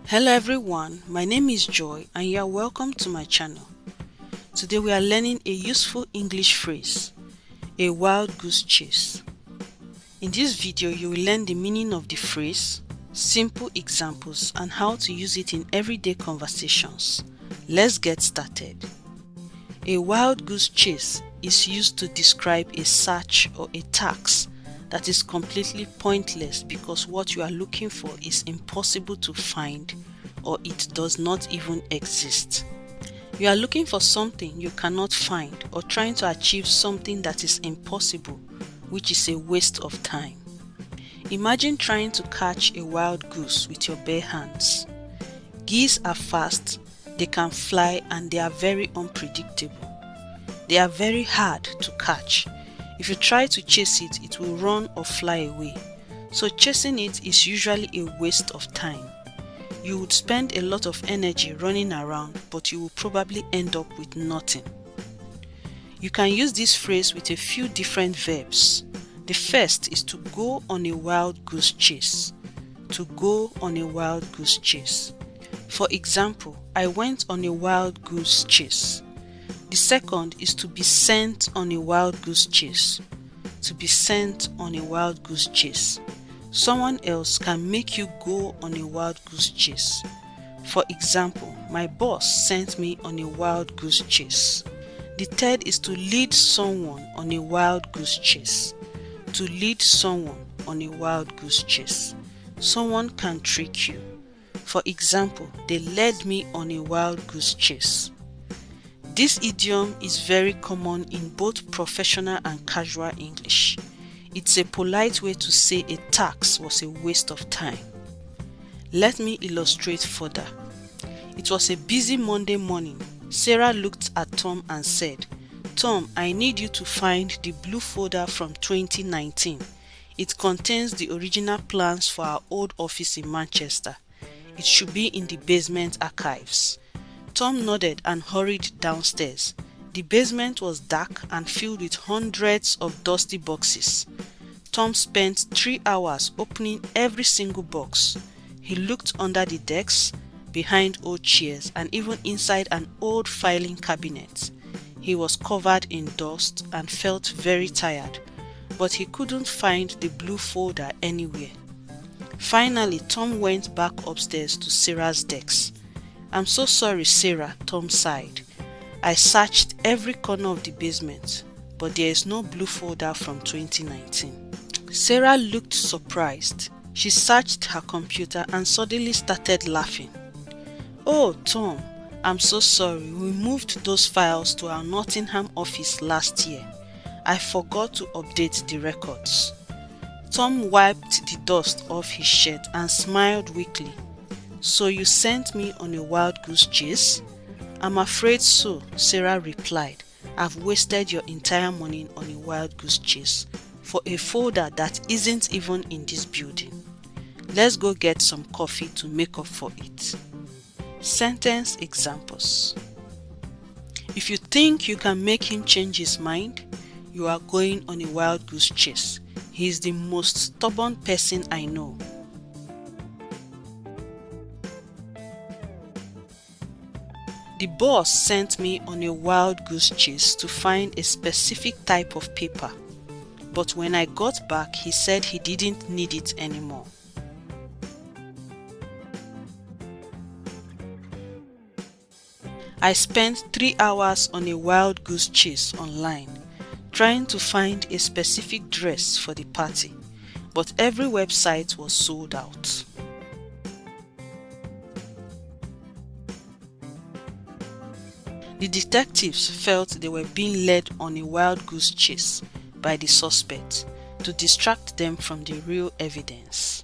Hello everyone, my name is Joy and you are welcome to my channel. Today we are learning a useful English phrase, a wild goose chase. In this video you will learn the meaning of the phrase, simple examples and how to use it in everyday conversations. Let's get started. A wild goose chase is used to describe a search or a task that is completely pointless because what you are looking for is impossible to find or it does not even exist. You are looking for something you cannot find or trying to achieve something that is impossible, which is a waste of time. Imagine trying to catch a wild goose with your bare hands. Geese are fast, they can fly and they are very unpredictable. They are very hard to catch. If you try to chase it, it will run or fly away. So chasing it is usually a waste of time. You would spend a lot of energy running around, but you will probably end up with nothing. You can use this phrase with a few different verbs. The first is to go on a wild goose chase. To go on a wild goose chase. For example, I went on a wild goose chase. The second is to be sent on a wild goose chase. To be sent on a wild goose chase. Someone else can make you go on a wild goose chase. For example, my boss sent me on a wild goose chase. The third is to lead someone on a wild goose chase. To lead someone on a wild goose chase. Someone can trick you. For example, they led me on a wild goose chase. This idiom is very common in both professional and casual English. It's a polite way to say a task was a waste of time. Let me illustrate further. It was a busy Monday morning. Sarah looked at Tom and said, "Tom, I need you to find the blue folder from 2019. It contains the original plans for our old office in Manchester. It should be in the basement archives." Tom nodded and hurried downstairs. The basement was dark and filled with hundreds of dusty boxes. Tom spent 3 hours opening every single box. He looked under the desks, behind old chairs, and even inside an old filing cabinet. He was covered in dust and felt very tired, but he couldn't find the blue folder anywhere. Finally, Tom went back upstairs to Sarah's desk. "I'm so sorry, Sarah," Tom sighed. "I searched every corner of the basement, but there is no blue folder from 2019. Sarah looked surprised. She searched her computer and suddenly started laughing. "Oh, Tom, I'm so sorry. We moved those files to our Nottingham office last year. I forgot to update the records." Tom wiped the dust off his shirt and smiled weakly. "So you sent me on a wild goose chase?" "I'm afraid so," Sarah replied. "I've wasted your entire morning on a wild goose chase for a folder that isn't even in this building. Let's go get some coffee to make up for it." Sentence examples. If you think you can make him change his mind, you are going on a wild goose chase. He is the most stubborn person I know. The boss sent me on a wild goose chase to find a specific type of paper, but when I got back, he said he didn't need it anymore. I spent 3 hours on a wild goose chase online, trying to find a specific dress for the party, but every website was sold out. The detectives felt they were being led on a wild goose chase by the suspect to distract them from the real evidence.